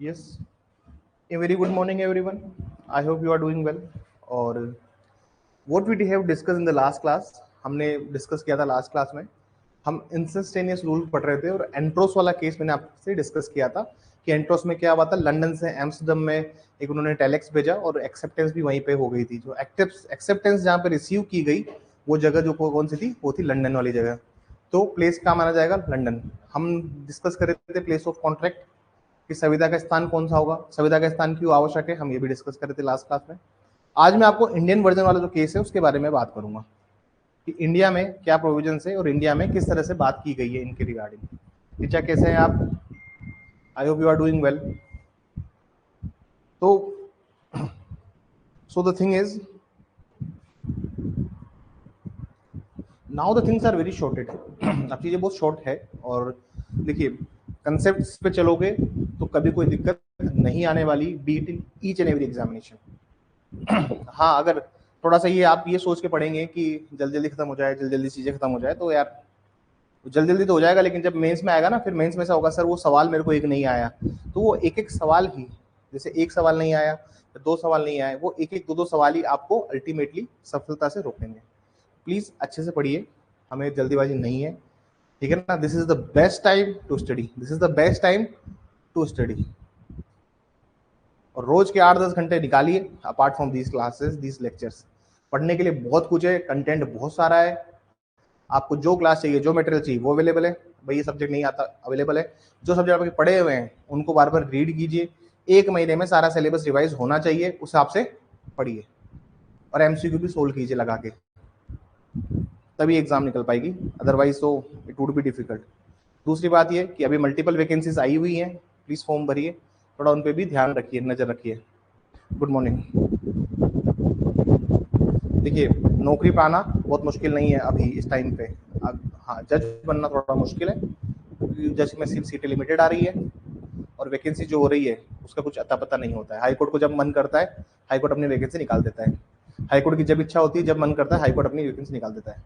Yes, a very good morning, everyone. I hope you are doing well. और what we have discussed in the last class, हमने discuss किया था last class में। हम instantaneous rule पढ़ रहे थे और एंट्रोस वाला केस मैंने आपसे डिस्कस किया था कि एंट्रोस में क्या हुआ था। लंदन से एम्स्टर्डम में एक उन्होंने टेलेक्स भेजा और एक्सेप्टेंस भी वहीं पे हो गई थी। जो एक्सेप्टेंस जहाँ पे रिसीव की गई वो जगह जो कौन सी थी, वो थी लंदन वाली जगह। तो प्लेस क्या माना जाएगा? लंदन। हम डिस्कस कर रहे थे प्लेस ऑफ कॉन्ट्रैक्ट कि संविदा का स्थान कौन सा होगा, संविदा का स्थान क्यों आवश्यक है, हम ये भी डिस्कस कर रहे थे लास्ट क्लास में। आज मैं आपको इंडियन वर्जन वाला जो केस है उसके बारे में बात करूंगा कि इंडिया में क्या प्रोविजन है और इंडिया में किस तरह से बात की गई है इनके रिगार्डिंग। टीचा कैसे हैं आप? I hope you are doing well. तो so the thing is now the things are very shorted. अब चीजें बहुत शॉर्ट है और देखिए कंसेप्ट पे चलोगे तो कभी कोई दिक्कत नहीं आने वाली, beat in each and every examination. हाँ, अगर थोड़ा सा ये आप ये सोच के पढ़ेंगे कि जल्दी जल्दी खत्म हो जाए, जल्दी जल्दी चीजें खत्म हो जाए, तो यार जल्दी जल्दी तो हो जाएगा, लेकिन जब मेंस में आएगा ना, फिर मेंस में ऐसा होगा सर वो सवाल मेरे को एक नहीं आया। तो वो एक एक सवाल ही, जैसे एक सवाल नहीं आया, दो सवाल नहीं आए, वो एक एक दो दो सवाल ही आपको अल्टीमेटली सफलता से रोकेंगे। प्लीज अच्छे से पढ़िए, हमें जल्दीबाजी नहीं है, ठीक है ना। This is the best time to study, this is the best time to study. और रोज के 8-10 घंटे निकालिए apart from these classes, these lectures. पढ़ने के लिए बहुत कुछ है, कंटेंट बहुत सारा है। आपको जो क्लास चाहिए, जो मटेरियल चाहिए वो अवेलेबल है। भाई ये सब्जेक्ट नहीं आता, अवेलेबल है। जो सब्जेक्ट आपके पढ़े हुए हैं उनको बार बार रीड कीजिए। एक महीने में सारा सिलेबस रिवाइज होना चाहिए, उस हिसाब से पढ़िए और एमसीक्यू भी सोल्व कीजिए लगा के, तभी एग्जाम निकल पाएगी, अदरवाइज तो इट वुड बी डिफिकल्ट। दूसरी बात ये कि अभी मल्टीपल वैकेंसीज आई हुई हैं, प्लीज फॉर्म भरिए, थोड़ा उन पर भी ध्यान रखिए, नजर रखिए। Good morning. देखिए नौकरी पाना बहुत मुश्किल नहीं है अभी इस टाइम पे। हाँ, जज बनना थोड़ा मुश्किल है क्योंकि जज में सिर्फ सीटें लिमिटेड आ रही है और वैकेंसी जो हो रही है उसका कुछ अता पता नहीं होता है। हाईकोर्ट को जब मन करता है हाईकोर्ट अपनी वैकेंसी निकाल देता है। हाईकोर्ट की जब इच्छा होती है, जब मन करता है, हाईकोर्ट अपनी वैकेंसी निकाल देता है।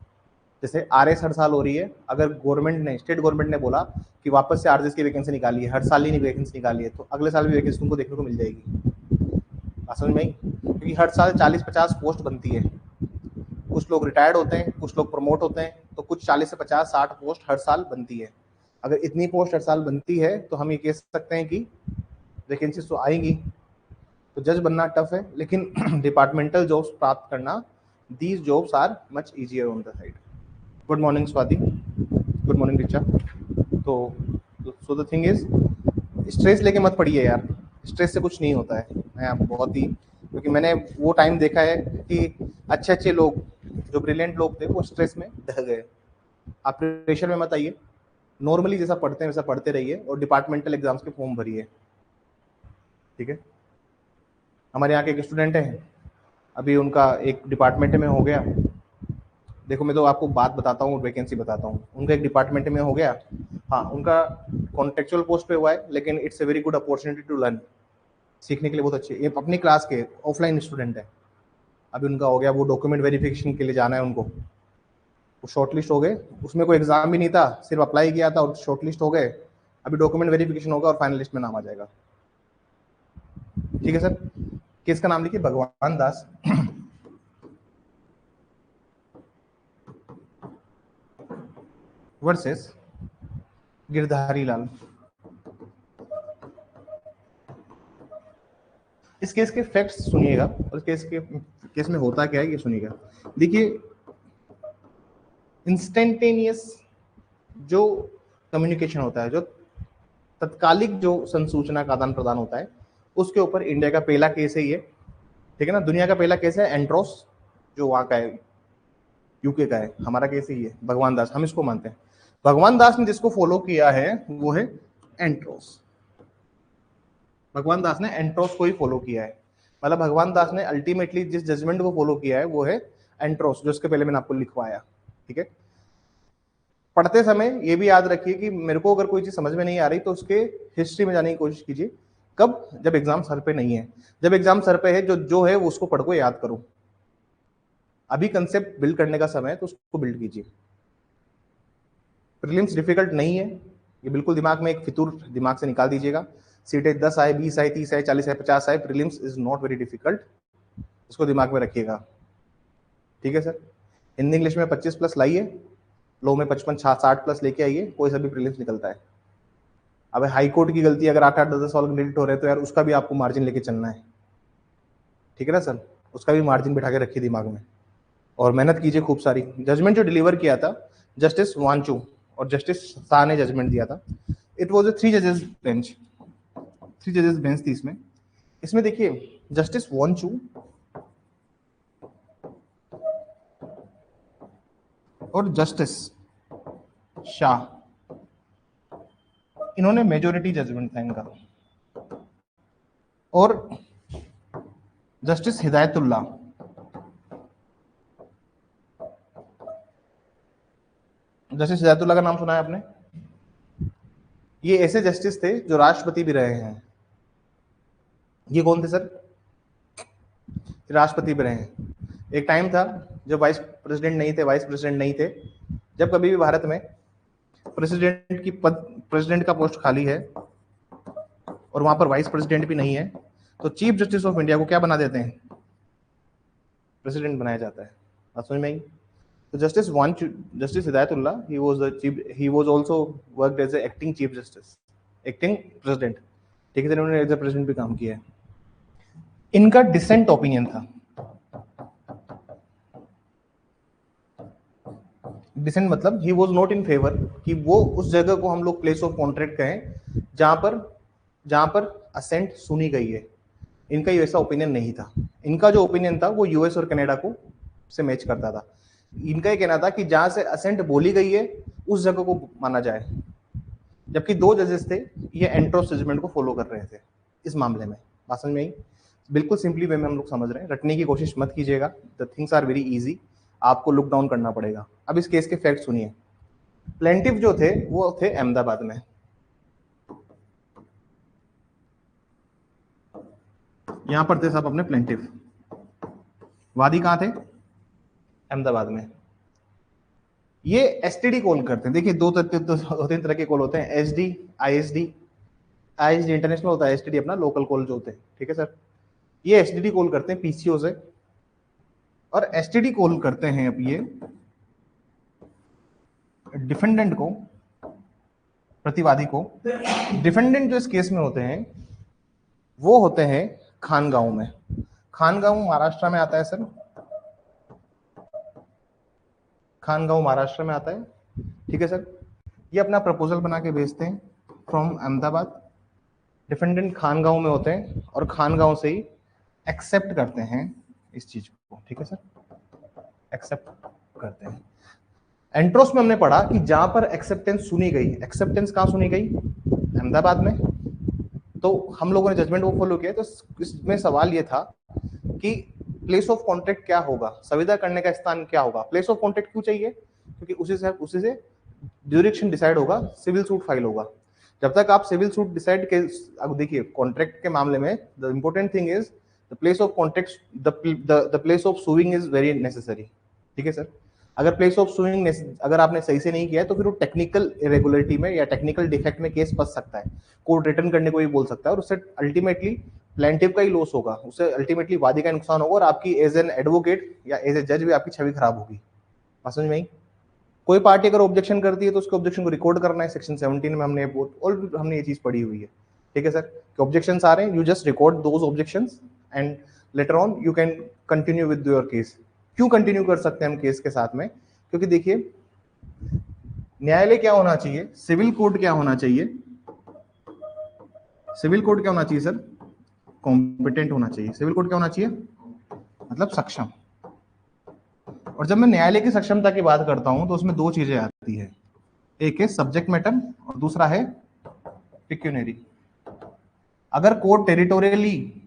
जैसे आरएस हर साल हो रही है, अगर गवर्नमेंट ने, स्टेट गवर्नमेंट ने बोला कि वापस से आरएस की वैकेंसी निकाली है, हर साल ही नहीं वैकेंसी निकाली है, तो अगले साल भी वैकेंसी तुमको देखने को मिल जाएगी। समझ में आई? क्योंकि हर साल 40-50 पोस्ट बनती है। कुछ लोग रिटायर्ड होते हैं, कुछ लोग प्रमोट होते हैं, तो कुछ 40 से 50-60 पोस्ट हर साल बनती है। अगर इतनी पोस्ट हर साल बनती है तो हम ये कह सकते हैं कि वैकेंसी तो आएंगी। तो जज बनना टफ है, लेकिन डिपार्टमेंटल जॉब्स प्राप्त करना, these jobs are much easier on the side. Good morning Swati, good morning Richa. तो so the thing is, stress लेके मत पढ़िए यार, स्ट्रेस से कुछ नहीं होता है। मैं आपको बहुत ही, क्योंकि मैंने वो टाइम देखा है कि अच्छे अच्छे लोग, जो ब्रिलियंट लोग थे, वो स्ट्रेस में ढह गए। आप प्रेशर में मत आइए, नॉर्मली जैसा पढ़ते हैं वैसा पढ़ते रहिए और डिपार्टमेंटल एग्जाम्स के फॉर्म भरिए, ठीक है। हमारे यहाँ के एक स्टूडेंट हैं, अभी उनका एक डिपार्टमेंट में हो गया। देखो मैं तो आपको बात बताता हूँ, वैकेंसी बताता हूँ। उनका एक डिपार्टमेंट में हो गया, हाँ, उनका कॉन्टेक्चुअल पोस्ट पे हुआ है, लेकिन it's a very good opportunity to learn, सीखने के लिए बहुत अच्छे। ये अपनी क्लास के ऑफलाइन स्टूडेंट है, अभी उनका हो गया। वो डॉक्यूमेंट वेरिफिकेशन के लिए जाना है उनको, वो शॉर्टलिस्ट हो गए। उसमें कोई एग्जाम भी नहीं था, सिर्फ अप्लाई किया था और शॉर्टलिस्ट हो गए। अभी डॉक्यूमेंट वेरिफिकेशन होगा और फाइनल लिस्ट में नाम आ जाएगा, ठीक है सर। किसका नाम लिखिए? भगवान दास। वर्सेस गिरधारी लाल। इस केस के फैक्ट्स सुनिएगा और केस में होता क्या है ये सुनिएगा। देखिए इंस्टेंटेनियस जो कम्युनिकेशन होता है, जो तत्कालिक जो संसूचना का आदान प्रदान होता है, उसके ऊपर इंडिया का पहला केस है ये, ठीक है ना। दुनिया का पहला केस है एंट्रोस, जो वहां का है, यूके का है। हमारा केस ही है भगवान दास, हम इसको मानते हैं। भगवान दास ने जिसको फॉलो किया है वो है एंट्रोस। भगवान दास ने एंट्रोस को ही फॉलो किया है, मतलब भगवान दास ने अल्टीमेटली जिस जजमेंट को फॉलो किया है वो है एंट्रोस, जो इसके पहले मैंने आपको लिखवाया, ठीक है। पढ़ते समय ये भी याद रखिए कि मेरे को अगर कोई चीज समझ में नहीं आ रही तो उसके हिस्ट्री में जाने की कोशिश कीजिए। कब? जब एग्जाम सर पे नहीं है। जब एग्जाम सर पे है, जो है उसको पढ़ को याद करो। अभी कंसेप्ट बिल्ड करने का समय है तो उसको बिल्ड कीजिए। प्रीलिम्स डिफिकल्ट नहीं है, ये बिल्कुल दिमाग में एक फितूर दिमाग से निकाल दीजिएगा। सीटें 10 आए, 20 आए, 30 आए, 40 आए, 50 आए, prelims is not very difficult, इसको दिमाग में रखिएगा। ठीक है सर, हिंदी इंग्लिश में 25 प्लस लाइए, लो में 55 60 प्लस लेके आइए, कोई सा भी प्रीलिम्स निकलता है। अब हाई कोर्ट की गलती अगर 8 8 10 सॉल्व डिलीट हो रहे हैं तो यार उसका भी आपको मार्जिन लेके चलना है। ठीक है ना सर, उसका भी मार्जिन बिठा के रखिए दिमाग में और मेहनत कीजिए खूब सारी। जजमेंट जो डिलीवर किया था जस्टिस वांचू और जस्टिस शाह ने जजमेंट दिया था, इट वाज अ 3 जजेस बेंच, 3 जजेस बेंच थी इसमें। इसमें देखिए जस्टिस वांचू और जस्टिस शाह, इन्होंने मेजोरिटी जजमेंट था इनका, और जस्टिस हिदायतुल्लाह, जस्टिस हिदायतुल्लाह का नाम सुना है आपने? ये ऐसे जस्टिस थे जो राष्ट्रपति भी रहे हैं। ये कौन थे सर? राष्ट्रपति भी रहे हैं। एक टाइम था जब वाइस प्रेसिडेंट नहीं थे, वाइस प्रेसिडेंट नहीं थे, जब कभी भी भारत में प्रेसिडेंट का पोस्ट खाली है और वहां पर वाइस प्रेसिडेंट भी नहीं है, तो चीफ जस्टिस ऑफ इंडिया को क्या बना देते हैं? प्रेसिडेंट बनाया जाता है। बात समझ में आई? तो justice Hidayatullah, he was also worked as a acting chief justice, acting president। ठीक है, इन्होंने एज ए प्रेसिडेंट भी काम किया है। इनका डिसेंट ओपिनियन था। डिसेंट मतलब he was not in favour कि वो उस जगह को हम लोग प्लेस ऑफ कॉन्ट्रैक्ट कहें जहां पर असेंट सुनी गई है। इनका ये वैसा ओपिनियन नहीं था। इनका जो ओपिनियन था वो यूएस और कनाडा को से मैच करता था। इनका ये कहना था कि जहां से असेंट बोली गई है उस जगह को माना जाए, जबकि 2 जजेस थे ये एंट्रोस जजमेंट को फॉलो कर रहे थे इस मामले में। बात समझ में आई? बिल्कुल सिंपली वे में हम लोग समझ रहे हैं, रटने की कोशिश मत कीजिएगा। The things are very easy, आपको लुक डाउन करना पड़ेगा। अब इस केस के फैक्ट सुनिए। प्लेंटिफ जो थे वो थे अहमदाबाद में, यहां पर थे सब अपने प्लेंटिफ। वादी कहां थे? अहमदाबाद में। ये एसटीडी कॉल करते हैं। देखिए दो तीन तरह के कॉल होते हैं, एसडी, आईएसडी। आईएसडी इंटरनेशनल होता है, एसटीडी अपना लोकल कॉल जो होते हैं। ठीक है सर, ये एसटीडी कॉल करते हैं पीसीओ से, और एसटीडी कॉल करते हैं अब ये डिफेंडेंट को, प्रतिवादी को। डिफेंडेंट जो इस केस में होते हैं वो होते हैं खानगांव में। खानगांव महाराष्ट्र में आता है सर, खानगांव महाराष्ट्र में आता है। ठीक है सर, ये अपना प्रपोजल बना के भेजते हैं फ्रॉम अहमदाबाद। डिफेंडेंट खानगांव में होते हैं और खानगांव से ही एक्सेप्ट करते हैं इस चीज को। ठीक है सर, एक्सेप्ट करते हैं। एंट्रोस में हमने पढ़ा कि जहां पर एक्सेप्टेंस सुनी गई, एक्सेप्टेंस कहां सुनी गई? अहमदाबाद में। तो हम लोगों ने जजमेंट वो फॉलो किया। तो इसमें सवाल ये था कि प्लेस ऑफ कॉन्ट्रैक्ट क्या होगा, संविदा करने का स्थान क्या होगा। प्लेस ऑफ कॉन्ट्रैक्ट क्यों चाहिए? क्योंकि उसी से ड्यूरेक्शन डिसाइड होगा, सिविल सूट फाइल होगा। जब तक आप सिविल सूट डिसाइड के, अब देखिए कॉन्ट्रैक्ट के मामले में the important thing is the place of contract, the place of sewing is very necessary. ठीक है सर, अगर प्लेस ऑफ सूइंग अगर आपने सही से नहीं किया है तो फिर वो टेक्निकल इरेगुलरिटी में या टेक्निकल डिफेक्ट में केस फंस सकता है, कोर्ट रिटर्न करने को भी बोल सकता है, और उससे अल्टीमेटली प्लेंटिफ का ही लॉस होगा, उससे अल्टीमेटली वादी का नुकसान होगा, और आपकी एज एन एडवोकेट या एज ए जज भी आपकी छवि खराब होगी। समझ में आई? कोई पार्टी अगर ऑब्जेक्शन करती है तो उसके ऑब्जेक्शन को रिकॉर्ड करना है। सेक्शन 17 में हमने ये चीज पढ़ी हुई है। ठीक है सर, कि ऑब्जेक्शंस आ रहे हैं, you just record those objections and later on you can continue with your case. क्यों कंटिन्यू कर सकते हैं हम केस के साथ में? क्योंकि देखिए न्यायालय क्या होना चाहिए, सिविल कोर्ट क्या होना चाहिए? सिविल कोर्ट क्या होना चाहिए सर? कॉम्पिटेंट होना चाहिए। सिविल कोर्ट क्या होना चाहिए? मतलब सक्षम। और जब मैं न्यायालय की सक्षमता की बात करता हूं तो उसमें 2 चीजें आती है, एक है सब्जेक्ट मैटर और दूसरा है पिक्यूनरी। अगर कोर्ट टेरिटोरियली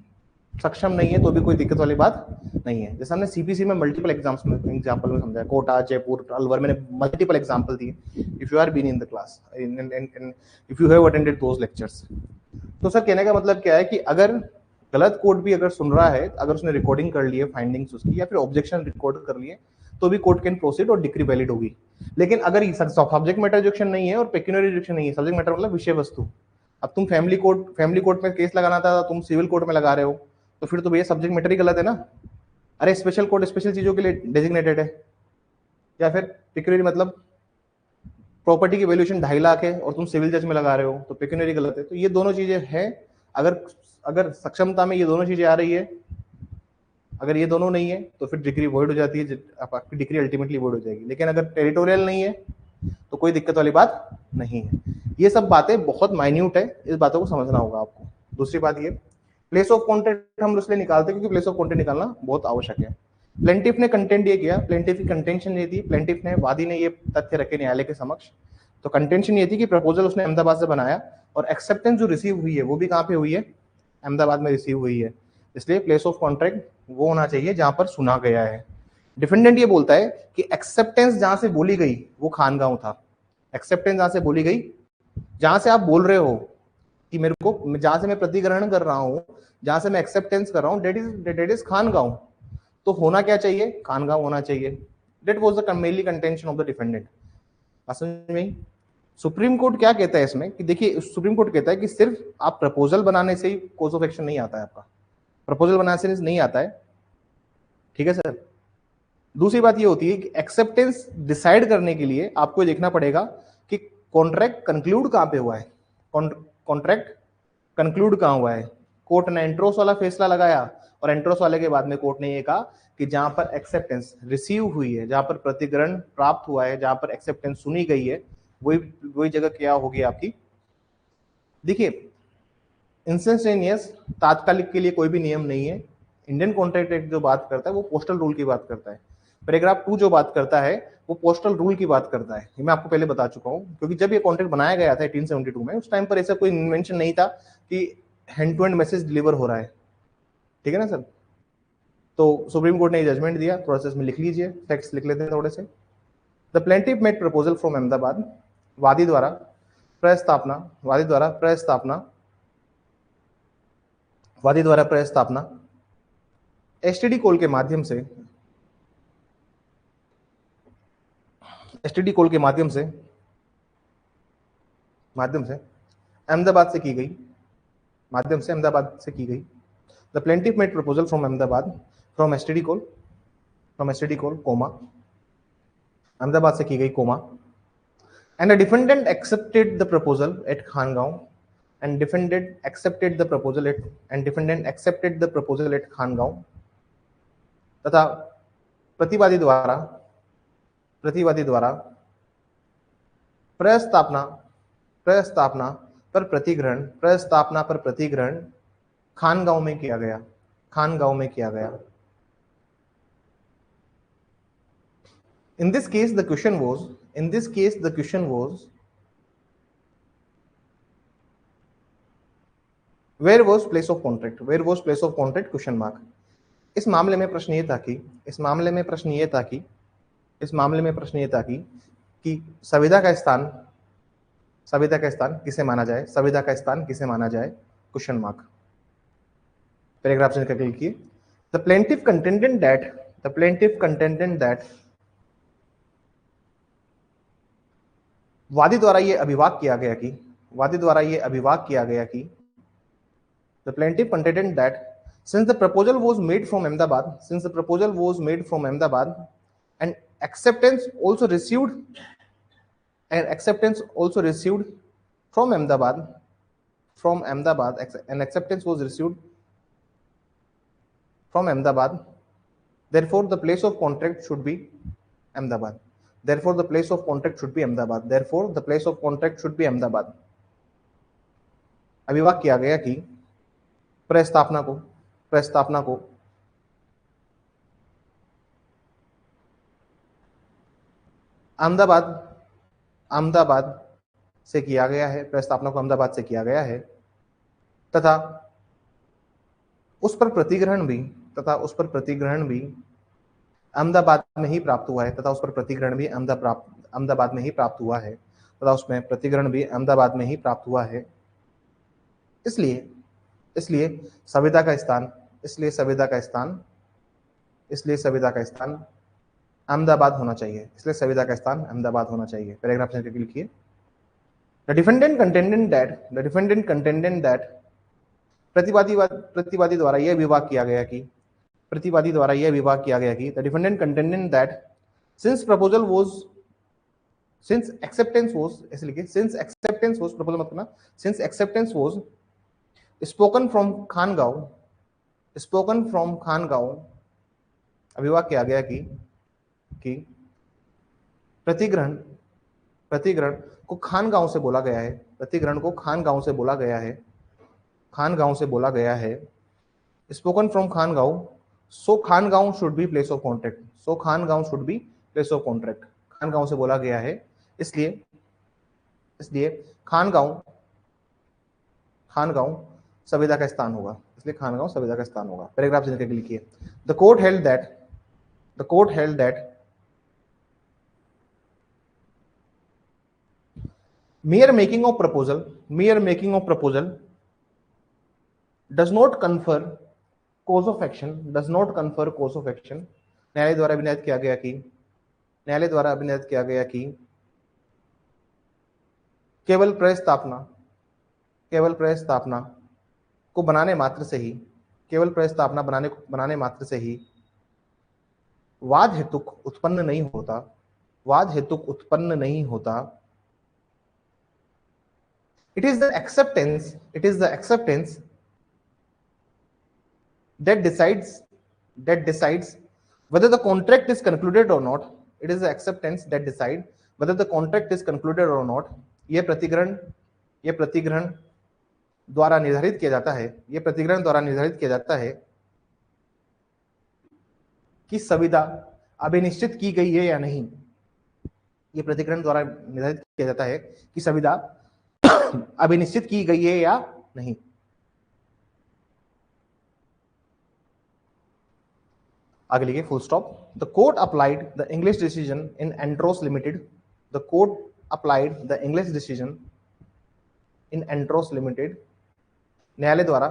सक्षम नहीं है तो भी कोई दिक्कत वाली बात नहीं है। जैसे हमने सीपीसी में मल्टीपल एग्जांपल में समझा, कोटा, जयपुर, अलवर, मैंने मल्टीपल एग्जांपल दिए। If you are been in the class, if you have attended those lectures. तो सर कहने का मतलब क्या है कि अगर गलत कोर्ट भी अगर सुन रहा है, अगर उसने रिकॉर्डिंग कर ली है फाइंडिंग्स उसकी, या फिर ऑब्जेक्शन रिकॉर्ड कर लिए, तो भी कोर्ट कैन प्रोसीड और डिक्री वैलिड होगी। लेकिन अगर सब्जेक्ट मैटर रिजेक्शन नहीं है और पेक्यूनरी रिजेक्शन नहीं है, सब्जेक्ट मैटर मतलब विषय वस्तु, अब तुम फैमिली कोर्ट में केस लगाना था, तुम सिविल कोर्ट में लगा रहे हो, तो फिर तो भैया सब्जेक्ट मैटर ही गलत है ना। अरे स्पेशल कोर्ट स्पेशल चीजों के लिए डेजिग्नेटेड है, या फिर पिक्यूनरी मतलब प्रॉपर्टी की वैल्यूएशन 2.5 लाख है और तुम सिविल जज में लगा रहे हो, तो पिक्यूनरी गलत है। तो ये दोनों चीजें हैं। अगर सक्षमता में ये दोनों चीजें आ रही है, अगर ये दोनों नहीं है तो फिर डिग्री वॉइड हो जाती है, आपकी डिग्री अल्टीमेटली वॉइड हो जाएगी। लेकिन अगर टेरिटोरियल नहीं है तो कोई दिक्कत वाली बात नहीं है। ये सब बातें बहुत माइन्यूट है, इस बातों को समझना होगा आपको। दूसरी बात ये, प्लेस ऑफ कॉन्टेंट हम इसलिए निकालते हैं क्योंकि प्लेस ऑफ कॉन्टेंट निकालना बहुत आवश्यक है। प्लेंटिफ ने कंटेंट ये किया, प्लेंटिफ की कंटेंशन ये थी, प्लेंटिफ ने वादी ने ये तथ्य रखे न्यायालय के समक्ष। तो कंटेंशन ये थी कि प्रपोजल उसने अहमदाबाद से बनाया और एक्सेप्टेंस जो रिसीव हुई है वो भी कहाँ पे हुई है, अहमदाबाद में रिसीव हुई है। इसलिए प्लेस ऑफ कॉन्ट्रैक्ट वो होना चाहिए जहां पर सुना गया है। डिफेंडेंट ये बोलता है कि एक्सेप्टेंस जहां से बोली गई वो खानगांव था। एक्सेप्टेंस जहां से बोली गई, जहां से आप बोल रहे हो कि मेरे को, जहां से मैं प्रतिग्रहण कर रहा हूं, जहां से मैं एक्सेप्टेंस कर रहा हूं, डेट इज खानगांव। तो होना क्या चाहिए, खानगांव होना चाहिए। That was the mainly contention of the defendant. समझ में? सुप्रीम कोर्ट क्या कहता है इसमें कि देखिए, सुप्रीम कोर्ट कहता है कि सिर्फ आप प्रपोजल बनाने से ही कोर्स ऑफ एक्शन नहीं आता है, आपका प्रपोजल बनाने से नहीं आता है। ठीक है सर। दूसरी बात ये होती है कि एक्सेप्टेंस डिसाइड करने के लिए आपको देखना पड़ेगा कि कॉन्ट्रैक्ट कंक्लूड कहां पे हुआ है, कॉन्ट्रैक्ट कंक्लूड कहां हुआ है। कोर्ट ने एंट्रोस वाला फैसला लगाया और एंट्रोस वाले के बाद में कोर्ट ने ये कहा कि जहां पर एक्सेप्टेंस रिसीव हुई है, जहां पर प्रतिग्रहण प्राप्त हुआ है, जहां पर एक्सेप्टेंस सुनी गई है, वही जगह क्या होगी आपकी। देखिए, इंस्टेंटेनियस तात्कालिक के लिए कोई भी नियम नहीं है। इंडियन कॉन्ट्रैक्ट एक्ट जो बात करता है वो पोस्टल रूल की बात करता है। पैराग्राफ 2 जो बात करता है वो पोस्टल रूल की बात करता है। ये मैं आपको पहले बता चुका हूं, क्योंकि जब ये कॉन्ट्रैक्ट बनाया गया था 1872 में, उस टाइम पर ऐसा कोई इन्वेंशन नहीं था कि hand to hand message deliver हो रहा है। ठीक है ना सर। तो सुप्रीम कोर्ट ने जजमेंट दिया, थोड़ा सा इसमें लिख लीजिए, फैक्ट्स लिख लेते हैं थोड़े से। The plaintiff made proposal from Ahmedabad, वादी द्वारा प्रस्तावना, वादी द्वारा प्रस्तावना एसटीडी कॉल के माध्यम से, एसटीडी कॉल के माध्यम से अहमदाबाद से की गई, अहमदाबाद से की गई। The plaintiff made proposal from Ahmedabad, from STD call, comma, Ahmedabad से की गई, comma, and the defendant accepted the proposal at Khangaon, and defendant accepted the proposal at Khangaon, तथा प्रतिवादी द्वारा प्रस्तावना पर प्रतिग्रहण खानगांव में किया गया। In this case the question was Where was place of contract? Question mark. इस मामले में प्रश्न ये था कि संविदा का स्थान किसे माना जाए, क्वेश्चन मार्क। पैराग्राफ से निकल लिखिए। द प्लेंटिफ कंटेंडेड दैट वादी द्वारा ये अभिवाद किया गया कि the plaintiff contended that since the proposal was made from Ahmedabad, and acceptance also received from Ahmedabad, therefore the place of contract should be Ahmedabad. अभिवाद किया गया कि प्रस्तावना को अहमदाबाद से किया गया है, तथा उस पर प्रतिग्रहण भी अहमदाबाद में ही प्राप्त हुआ है, तथा उसमें प्रतिग्रहण भी अहमदाबाद में ही प्राप्त हुआ है। इसलिए संविदा का स्थान अहमदाबाद होना चाहिए। पैराग्राफ से लिखिए। The defendant contended that प्रतिवादी द्वारा यह विवाद किया गया कि the defendant contended that since acceptance was proposal मत करना, since acceptance was spoken from Khangaon, अभिवाद किया गया कि प्रतिग्रहण को खानगांव से बोला गया है, spoken from Khangaon, so Khangaon should be place of contract, खानगांव से बोला गया है, इसलिए खानगांव संविदा का स्थान होगा, पैराग्राफ से लिखिए, the court held that mere making of proposal does not confer cause of action, न्यायालय द्वारा अभिनियत किया गया कि केवल प्रस्तावना को बनाने मात्र से ही वाद हेतुक उत्पन्न नहीं होता, it is the acceptance that decides whether the contract is concluded or not. यह प्रतिग्रहण द्वारा निर्धारित किया जाता है कि संविदा अभिनिश्चित की गई है या नहीं, आगे लिखिए full stop. The court applied the English decision in Entores limited, न्यायालय द्वारा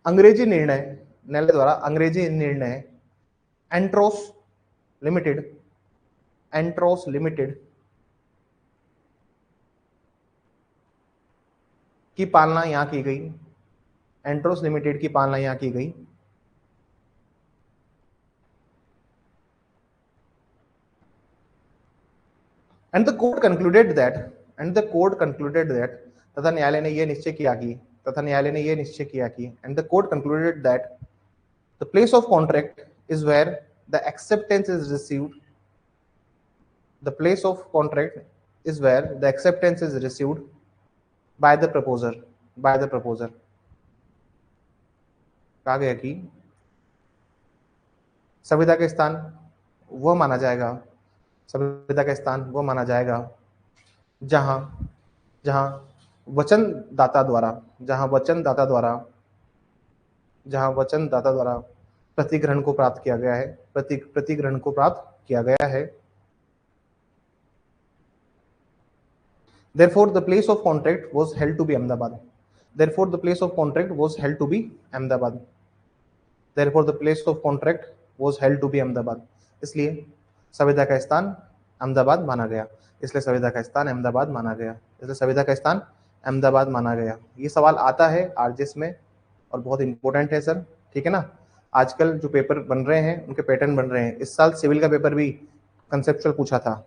अंग्रेजी निर्णय एंट्रोस लिमिटेड की पालना यहां की गई, and the court concluded that तथा न्यायालय ने यह निश्चय किया कि and the court concluded that the place of contract is where the acceptance is received, by the proposer। कहा गया कि संविदा का स्थान वह माना जाएगा जहां वचनदाता द्वारा प्रतिग्रहण को प्राप्त किया गया है, Therefore, the place of contract was held to be Ahmedabad। इसलिए संविदा का स्थान अहमदाबाद माना गया। ये सवाल आता है आरजेएस में और बहुत इंपॉर्टेंट है सर, ठीक है ना। आजकल जो पेपर बन रहे हैं उनके पैटर्न बन रहे हैं। इस साल सिविल का पेपर भी कंसेप्चुअल पूछा था,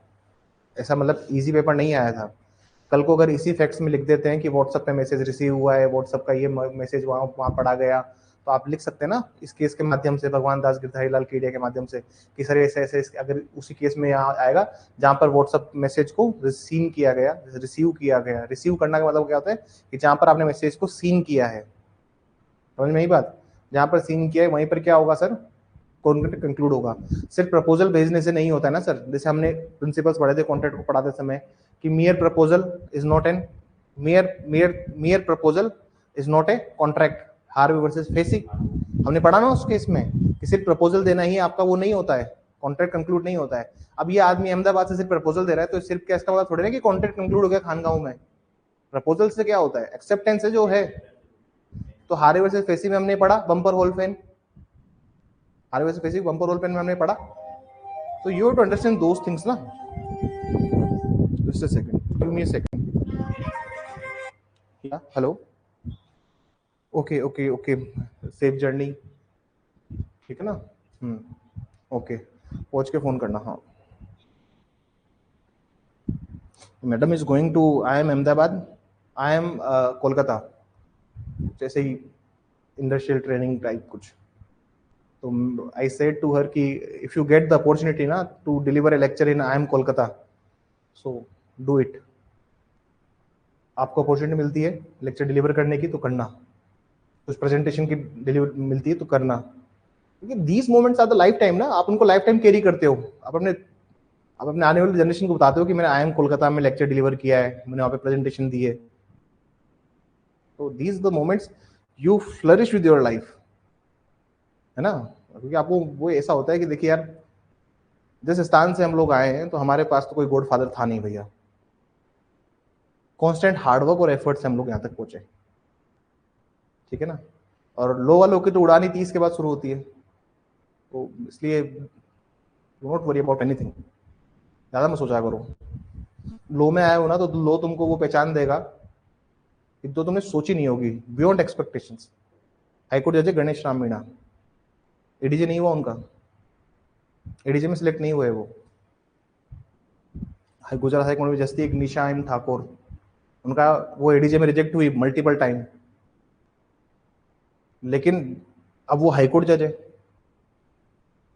ऐसा मतलब इजी पेपर नहीं आया था। कल को अगर इसी फैक्ट्स में लिख देते हैं कि व्हाट्सएप पे मैसेज रिसीव हुआ है, व्हाट्सएप का ये मैसेज वहाँ पढ़ा गया, तो आप लिख सकते हैं ना इस केस के माध्यम से, भगवान दास गिरधारी लाल केडिया के माध्यम से, कि सर ऐसे अगर उसी केस में यहाँ आएगा जहाँ पर व्हाट्सएप मैसेज को रिसीव किया गया। रिसीव करना का मतलब क्या होता है कि जहाँ पर आपने मैसेज को सीन किया है, समझ में आई बात। जहाँ पर सीन किया है वहीं पर क्या होगा सर, कॉन्ट्रैक्ट कंक्लूड होगा। सिर्फ प्रपोजल भेजने से नहीं होता है ना सर। जैसे हमने प्रिंसिपल्स पढ़े थे कॉन्ट्रैक्ट को पढ़ाते समय कि mere proposal is not a contract, Harvey versus facie हमने पढ़ा ना उस केस में कि सिर्फ प्रपोजल देना ही आपका वो नहीं होता है, कॉन्ट्रैक्ट कंक्लूड नहीं होता है। अब ये आदमी अहमदाबाद से सिर्फ प्रपोजल दे रहा है तो सिर्फ क्या इसका मतलब थोड़ी ना कि कॉन्ट्रैक्ट कंक्लूड हो गया खानगांव में। प्रपोजल से क्या होता है, एक्सेप्टेंस है जो है। तो हार्वे वर्सेस फेसी में हमने पढ़ा बम्पर होल पेन, में हमने पढ़ा। तो you have to understand those things ना। Just a second. Give me a second. Yeah. Hello. Okay. Okay. Okay. Safe journey. ठीक है ना? ओके. पहुंच के फोन करना. हाँ. Madam is going to. I am Ahmedabad. I M Kolkata. जैसे ही इंडस्ट्रियल ट्रेनिंग टाइप कुछ. तो आई सेड टू हर कि if you get the opportunity ना to deliver a lecture in I M Kolkata, so do it. आपको opportunity मिलती है lecture deliver करने की तो करना, कुछ प्रेजेंटेशन की डिलीवर मिलती है तो करना, क्योंकि these moments are the life time ना. आप उनको लाइफ टाइम कैरी करते हो. आप अपने आने वाली जनरेशन को बताते हो कि मैंने आई एम कोलकाता में लेक्चर डिलीवर किया है, मैंने वहाँ पे प्रेजेंटेशन दी है. तो these the moments you flourish with your life, है ना. क्योंकि आपको वो ऐसा होता है कि देखिए यार, जिस स्थान से हम लोग आए हैं तो हमारे पास तो कोई गॉड फादर था नहीं भैया. कांस्टेंट हार्डवर्क और एफर्ट से हम लोग यहाँ तक पहुंचे. ठीक है ना. और लो वालों की तो उड़ानी 30 के बाद शुरू होती है. तो इसलिए do not worry about anything. ज्यादा मत सोचा करो. लो में आए हो ना तो लो तुमको वो पहचान देगा कि तो तुमने सोची नहीं होगी. Beyond expectations. हाईकोर्ट जज गणेश राम मीणा, एडीजे नहीं हुआ उनका, एडीजे में सिलेक्ट नहीं हुए वो. गुजरात हाईकोर्ट में जस्टिस एक निशा एम ठाकुर, उनका वो एडीजे में रिजेक्ट हुई मल्टीपल टाइम, लेकिन अब वो हाईकोर्ट जज है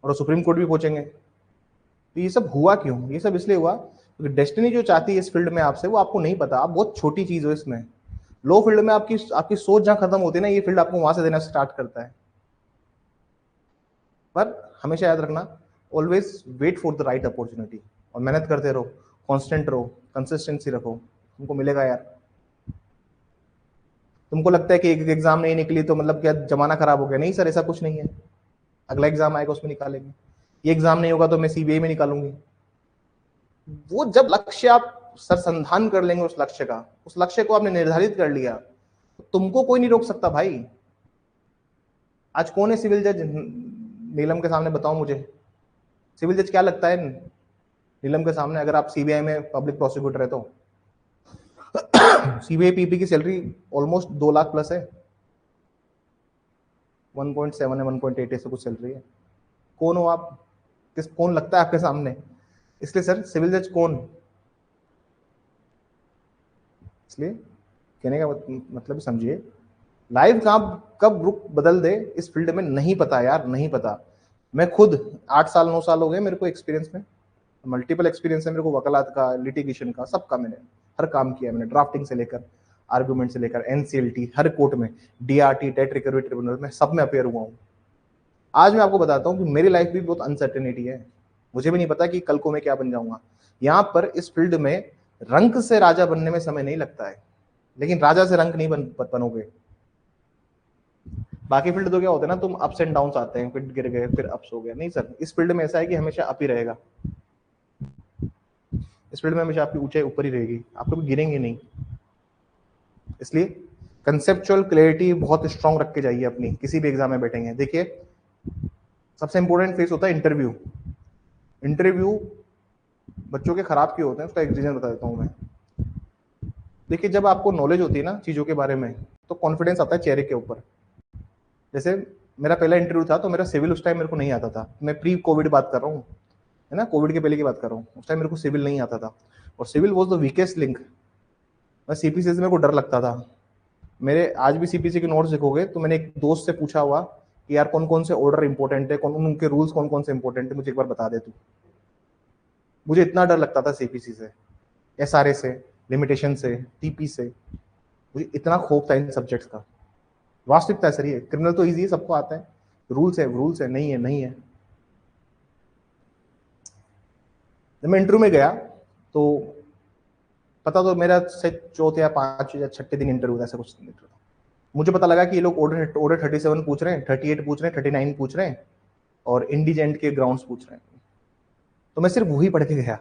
और सुप्रीम कोर्ट भी पहुंचेंगे. तो ये सब हुआ क्यों? ये सब इसलिए हुआ क्योंकि डेस्टिनी जो चाहती है इस फील्ड में आपसे, वो आपको नहीं पता. आप बहुत छोटी चीज हो इसमें. लो फील्ड में आपकी सोच जहां खत्म होती है ना, ये फील्ड आपको वहां से देना स्टार्ट करता है. पर हमेशा याद रखना, always wait for the right opportunity. और मेहनत करते रहो, कांस्टेंट रहो, कंसिस्टेंसी रखो, तुमको मिलेगा यार. तुमको लगता है कि एक एग्जाम नहीं निकली तो मतलब क्या जमाना खराब हो गया? नहीं सर, ऐसा कुछ नहीं है. अगला एग्जाम आएगा उसमें निकालेंगे. ये एग्जाम नहीं होगा तो मैं सीबीआई में निकालूंगी. वो जब लक्ष्य आप सरसंधान कर लेंगे, उस लक्ष्य को आपने निर्धारित कर लिया, तो तुमको कोई नहीं रोक सकता भाई. आज कौन है सिविल जज नीलम के सामने? बताओ मुझे, सिविल जज क्या लगता है नीलम के सामने? अगर आप सीबीआई में पब्लिक प्रोसिक्यूटर है तो सीबीआई पीपी की सैलरी ऑलमोस्ट 2 लाख प्लस है. 1.7 है, 1.8 ऐसे कुछ सैलरी है. कौन हो आप? कौन लगता है आपके सामने? इसलिए सर सिविल जज कौन? इसलिए कहने का मतलब समझिए, लाइफ कब रुख बदल दे इस फील्ड में नहीं पता यार, नहीं पता. मैं खुद 8 साल 9 साल हो गए मेरे को एक्सपीरियंस में. मल्टीपल एक्सपीरियंस है मेरे को, वकालत का, लिटिगेशन का, सबका. मैंने हर काम किया. मैंने ड्राफ्टिंग से लेकर आर्गुमेंट से लेकर एनसीएलटी, हर कोर्ट में, डीआरटी, टेट रिकवरी ट्रिब्यूनल में, सब में अपेयर हुआ हूँ. आज मैं आपको बताता हूँ कि मेरी लाइफ भी बहुत अनसर्टेनिटी है. मुझे भी नहीं पता कि कल को मैं क्या बन जाऊंगा. यहाँ पर इस फील्ड में रंक से राजा बनने में समय नहीं लगता है, लेकिन राजा से रंक नहीं बनोगे. बाकी फील्ड तो क्या होता है ना, तुम अप्स एंड डाउन्स आते हैं, फिर गिर गए, फिर अप्स हो गया. नहीं सर, इस फील्ड में ऐसा है कि हमेशा अप ही रहेगा. इस फील्ड में हमेशा आपकी ऊंचाई ऊपर ही रहेगी, आप कभी गिरेंगे नहीं. इसलिए कंसेप्चुअल क्लैरिटी बहुत स्ट्रांग रख के जाइए अपनी, किसी भी एग्जाम में बैठेंगे. देखिए, सबसे इंपॉर्टेंट फेस होता है इंटरव्यू. इंटरव्यू बच्चों के खराब क्यों होते हैं, उसका एक रीजन बता देता हूँ मैं. देखिए, जब आपको नॉलेज होती है ना चीजों के बारे में, तो कॉन्फिडेंस आता है चेहरे के ऊपर. जैसे मेरा पहला इंटरव्यू था तो मेरा सिविल उस टाइम मेरे को नहीं आता था. मैं प्री कोविड बात कर रहा हूँ, है ना, कोविड के पहले की बात कर रहा हूँ. उस टाइम मेरे को सिविल नहीं आता था, और civil was the weakest link. मैं सीपीसी से मेरे को डर लगता था. मेरे आज भी सीपीसी के नोट्स देखोगे तो मैंने एक दोस्त से पूछा हुआ कि यार कौन कौन से ऑर्डर इंपॉर्टेंट है, उनके रूल्स कौन कौन से इंपॉर्टेंट है, मुझे एक बार बता दे तू. मुझे इतना डर लगता था सीपीसी से, एसआरए से, लिमिटेशन से, टीपी से. मुझे इतना खौफ था इन सब्जेक्ट्स का. वास्तविकता सर, ये क्रिमिनल तो इजी है, सबको आता है. रूल्स है, नहीं है, नहीं है. जब मैं इंटरव्यू में गया तो पता तो मेरा से चौथे या 5 या 6 दिन इंटरव्यू था, ऐसा कुछ नहीं था. मुझे पता लगा कि ये लोग ऑर्डर 37 पूछ रहे हैं, 38 पूछ रहे हैं, 39 पूछ रहे हैं, और इंडिजेंट के ग्राउंड्स पूछ रहे हैं. तो मैं सिर्फ वही पढ़ के गया,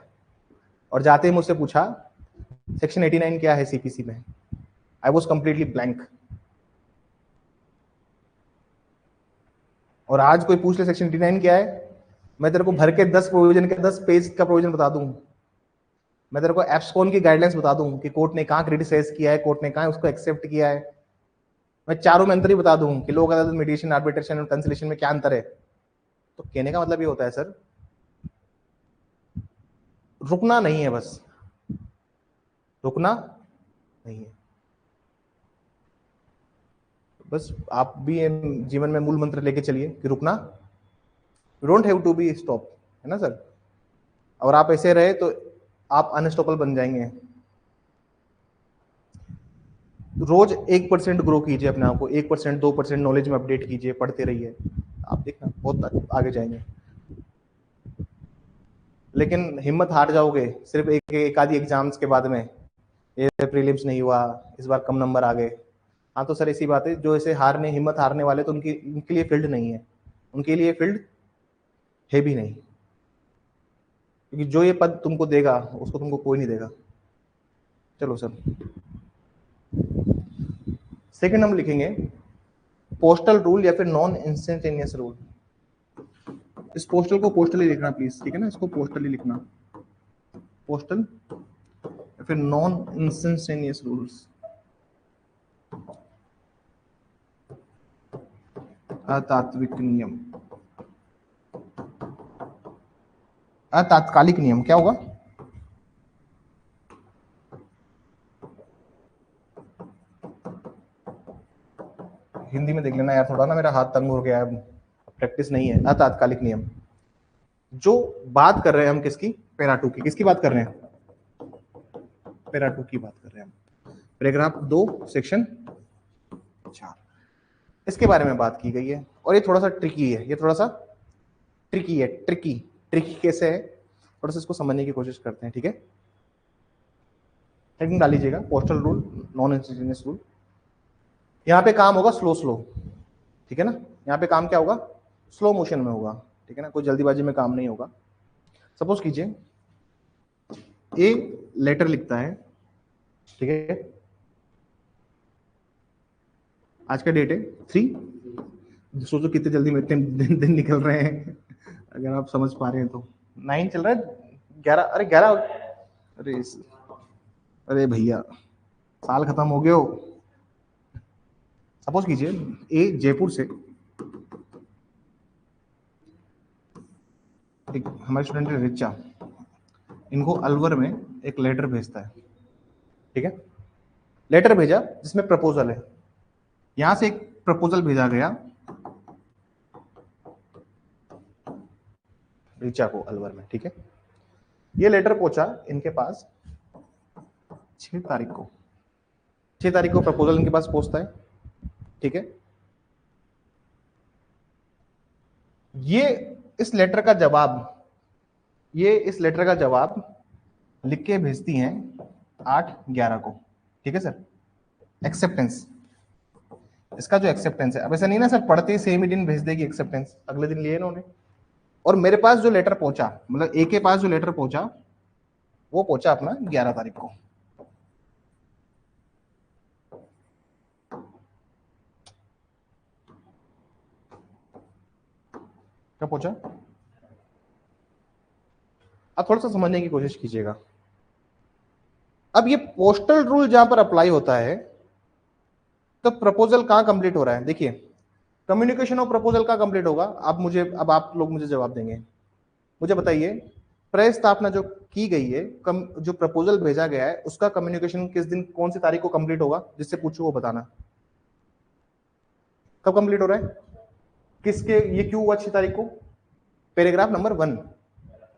और जाते ही मुझसे पूछा सेक्शन 89 क्या है सीपीसी में. I was completely blank. और आज कोई पूछ ले सेक्शन 89 क्या है, मैं तेरे को भर के 10 प्रोविजन का 10 पेज का प्रोविजन बता दूं. मैं तेरे को एप्सकॉन की गाइडलाइंस बता दूं कि कोर्ट ने कहाँ क्रिटिसाइज किया है, कोर्ट ने कहाँ उसको एक्सेप्ट किया है, मैं चारों में अंतर ही बता दूं कि लोक अदालत, मीडिएशन, आर्बिट्रेशन और कंसिलेशन में क्या अंतर है। तो कहने का मतलब ये होता है सर, रुकना नहीं है, बस रुकना नहीं है। बस आप भी जीवन में मूल मंत्र लेके चलिए कि रुकना, you don't have to be stop, है ना सर। और आप ऐसे रहे तो आप अनस्टॉपेबल बन जाएंगे। रोज 1% ग्रो कीजिए अपने आप को, 1% 2% नॉलेज में अपडेट कीजिए, पढ़ते रहिए, आप देखना बहुत आगे जाएंगे। लेकिन हिम्मत हार जाओगे सिर्फ एक आधी एग्जाम्स के बाद में, ये प्रीलिम्स नहीं हुआ, इस बार कम नंबर आ गए, हाँ तो सर ऐसी बात है, जो ऐसे हिम्मत हारने वाले तो उनके लिए फील्ड नहीं है, उनके लिए फील्ड है भी नहीं, क्योंकि जो ये पद तुमको देगा उसको तुमको कोई नहीं देगा। चलो सर, सेकंड हम लिखेंगे पोस्टल रूल या फिर नॉन इंस्टेंटेनियस रूल। इस पोस्टल को पोस्टल ही लिखना प्लीज, ठीक है ना, इसको पोस्टल ही लिखना, पोस्टल या फिर नॉन इंस्टेंटेनियस रूल्स। अतात्विक नियम, अतात्कालिक नियम क्या होगा? हिंदी में देख लेना यार, थोड़ा ना मेरा हाथ तंग हो गया है, प्रैक्टिस नहीं है। अतात्कालिक नियम, जो बात कर रहे हैं हम किसकी, पैरा 2 की, किसकी बात कर रहे हैं, पैरा 2 की बात कर रहे हैं हम, पैराग्राफ 2 सेक्शन 4, इसके बारे में बात की गई है। और ये थोड़ा सा ट्रिकी है, ये थोड़ा सा ट्रिकी है, ट्रिकी कैसे है, थोड़ा सा इसको समझने की कोशिश करते हैं, ठीक है। हेडिंग डाल लीजिएगा, postal rule, non instantaneous rule. यहाँ पे काम होगा स्लो, ठीक है ना, यहाँ पे काम क्या होगा, स्लो मोशन में होगा, ठीक है ना, कोई जल्दीबाजी में काम नहीं होगा। सपोज कीजिए ए लेटर लिखता है, ठीक है, आज का डेट है 3, सोचो कितने जल्दी में इतने दिन निकल रहे हैं, अगर आप समझ पा रहे हैं तो 9 चल रहा है, 11, अरे 11, अरे भैया साल खत्म हो गया हो। सपोज कीजिए ए जयपुर से, एक हमारे स्टूडेंट है रिचा, इनको अलवर में एक लेटर भेजता है, ठीक है, लेटर भेजा जिसमें प्रपोजल है, यहां से एक प्रपोजल भेजा गया रिचा को अलवर में, ठीक है। ये लेटर पहुंचा इनके पास 6 तारीख को, 6 तारीख को प्रपोजल इनके पास पहुंचता है, ठीक है। ये इस लेटर का जवाब लिख के भेजती हैं 8/11 को, ठीक है सर। एक्सेप्टेंस, इसका जो एक्सेप्टेंस है, अब ऐसा नहीं ना सर पढ़ते ही सेम ही दिन भेज देगी एक्सेप्टेंस, अगले दिन लिए इन्होंने। और मेरे पास जो लेटर पहुंचा, मतलब ए के पास जो लेटर पहुंचा, वो पहुंचा अपना 11 तारीख को, क्या पहुंचा। अब थोड़ा सा समझने की कोशिश कीजिएगा। अब ये पोस्टल रूल जहां पर अप्लाई होता है तो प्रपोजल कहां कंप्लीट हो रहा है, देखिए कम्युनिकेशन ऑफ प्रपोजल कहां कंप्लीट होगा। अब आप लोग मुझे जवाब देंगे, मुझे बताइए प्रस्तावना जो की गई है, जो प्रपोजल भेजा गया है, उसका कम्युनिकेशन किस दिन, कौन सी तारीख को कंप्लीट होगा, जिससे पूछो वो बताना कब कंप्लीट हो रहा है, किसके, ये क्यों हुआ 6 तारीख को, पैराग्राफ नंबर 1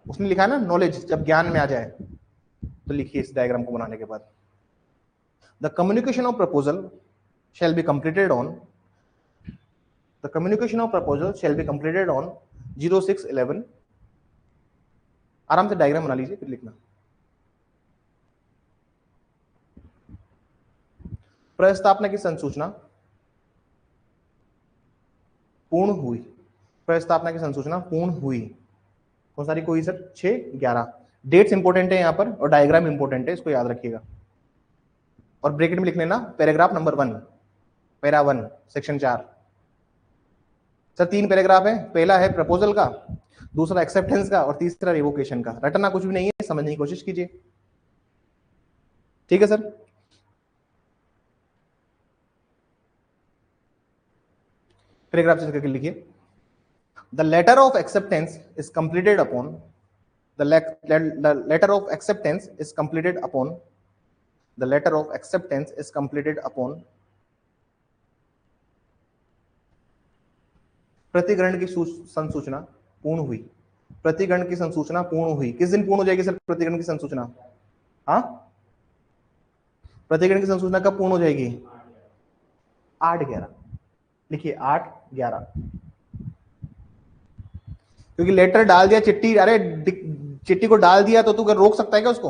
उसने लिखा है ना, नॉलेज जब ज्ञान में आ जाए, तो लिखिए इस डायग्राम को बनाने के बाद, the communication of proposal shall be completed on, the communication of proposal shall be completed on 06/11, आराम से डायग्राम बना लीजिए फिर लिखना। प्रस्तावना की संसूचना पूर्ण हुई, प्रस्तावना की संसूचना पूर्ण हुई, कौन सा तारीख को हुई सर, 6/11। डेट्स इंपॉर्टेंट है यहाँ पर और डायग्राम इंपॉर्टेंट है, इसको याद रखिएगा। और ब्रैकेट में लिख लेना paragraph number 1, para 1 section 4। Sir 3 paragraph है, पहला है प्रपोजल का, दूसरा एक्सेप्टेंस का और तीसरा रिवोकेशन का। रटना कुछ भी नहीं है, समझने की कोशिश कीजिए। ठीक है सर। पैराग्राफ चेंज करके लिखिए, the letter of acceptance is completed upon the letter of acceptance is completed upon the letter of acceptance is completed upon प्रतिग्रहण की संसूचना पूर्ण हुई। प्रतिग्रहण की संसूचना पूर्ण हुई, किस दिन पूर्ण हो जाएगी सर प्रतिग्रहण की संसूचना? हाँ, प्रतिग्रहण की संसूचना कब पूर्ण हो जाएगी? 8/11 लिखिए, 8/11, क्योंकि लेटर डाल दिया, चिट्ठी, अरे चिट्ठी को डाल दिया तो तू रोक सकता है क्या उसको?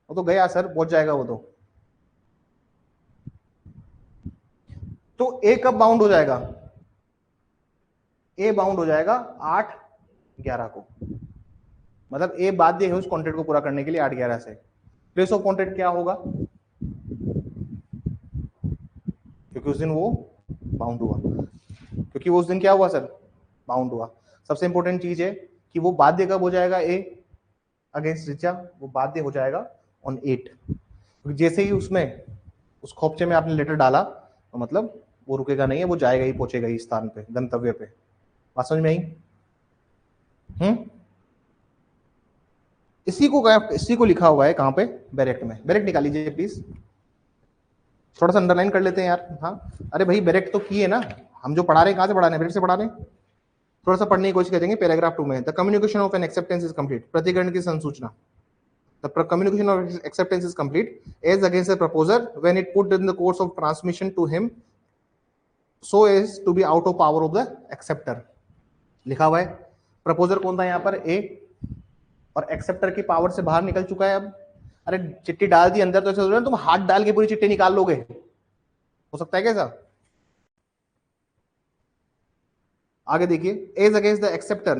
वो तो गया सर, पहुंच जाएगा वो तो ए कब बाउंड हो जाएगा? ए बाउंड हो जाएगा 8/11 को, मतलब ए बाध्य है उस कॉन्ट्रैक्ट को पूरा करने के लिए 8/11 से। प्लेस ऑफ कॉन्ट्रैक्ट क्या होगा? क्योंकि उस दिन वो बाउंड हुआ, क्योंकि वो उस दिन क्या हुआ सर? बाउंड हुआ। सबसे इंपॉर्टेंट चीज है कि वो बाध्य कब हो जाएगा? ए अगेंस्ट ऋचा वो बाध्य हो जाएगा ऑन 8, क्योंकि जैसे ही उसमें उस खोपचे में आपने लेटर डाला तो मतलब वो रुकेगा नहीं है, वो जाएगा ही, पहुंचेगा ही स्थान पे, गंतव्य पे। बात समझ में आई? इसी को लिखा हुआ है कहां पे? बैरेक्ट में। बैरेक्ट निकाल लीजिए प्लीज, थोड़ा सा अंडरलाइन कर लेते हैं यार। हाँ, अरे भाई बैरेक्ट तो किए ना, हम जो पढ़ा रहे हैं कहां से पढ़ा रहे हैं? बैरेक्ट से पढ़ा रहे हैं। थोड़ा सा पढ़ने की कोशिश करेंगे। पैराग्राफ 2 में the communication of an acceptance is complete, प्रतिग्रहण की संसूचना, the communication of acceptance is complete as against the proposer when it put in the course of transmission to him so as to be out of power of the acceptor. लिखा हुआ है, proposer कौन था यहाँ पर? ए, और acceptor की power से बाहर निकल चुका है अब। अरे चिट्ठी डाल दी अंदर तो ऐसा तुम हाथ डाल के पूरी चिट्ठी निकाल लोगे? हो सकता है कैसा? आगे देखिए, as against the acceptor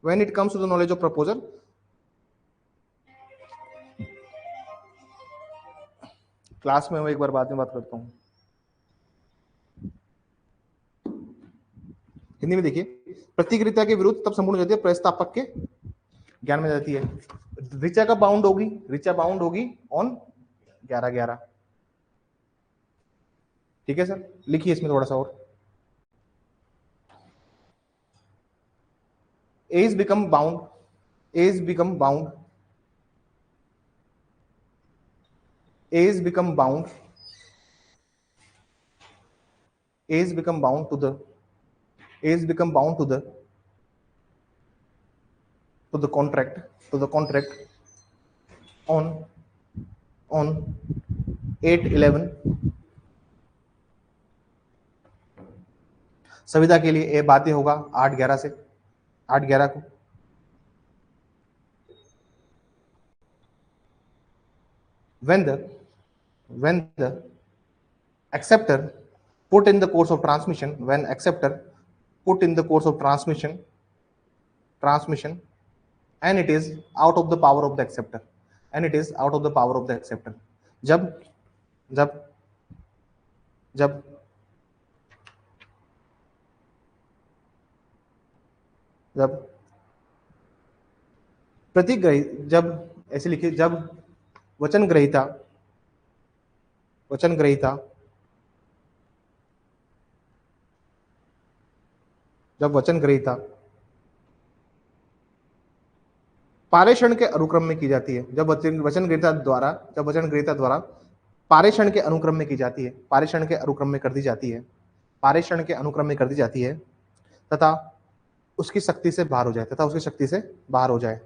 when it comes to the knowledge of proposer. Class में मैं एक बार बाद में बात करता हूं, हिंदी में देखिए। प्रतिक्रिया के विरुद्ध तब संपूर्ण हो जाती है प्रस्तावक के ज्ञान में जाती है। ऋचा कब बाउंड होगी? ऋचा बाउंड होगी ऑन 11/11। ठीक है सर, लिखिए इसमें थोड़ा सा और। A is become bound, A is become bound, A is become bound, A is become bound to the, A is become bound to the contract, to the contract on 8/11। संविदा के लिए ए बाध्य होगा 8/11 से, 8/11 को। when the acceptor put in the course of transmission, when acceptor put in the course of transmission and it is out of the power of the acceptor, and it is out of the power of the acceptor। जब जब जब जब प्रतिग्रही, जब ऐसे लिखिए, जब वचन ग्रहीता जब वचन ग्रहीता पारेषण के अनुक्रम में की जाती है, जब वचन ग्रहीता द्वारा पारेषण के अनुक्रम में की जाती है, पारेषण के अनुक्रम में कर दी जाती है, पारेषण के अनुक्रम में कर दी जाती है, तथा उसकी शक्ति से बाहर हो जाए, तथा उसकी शक्ति से बाहर हो जाए,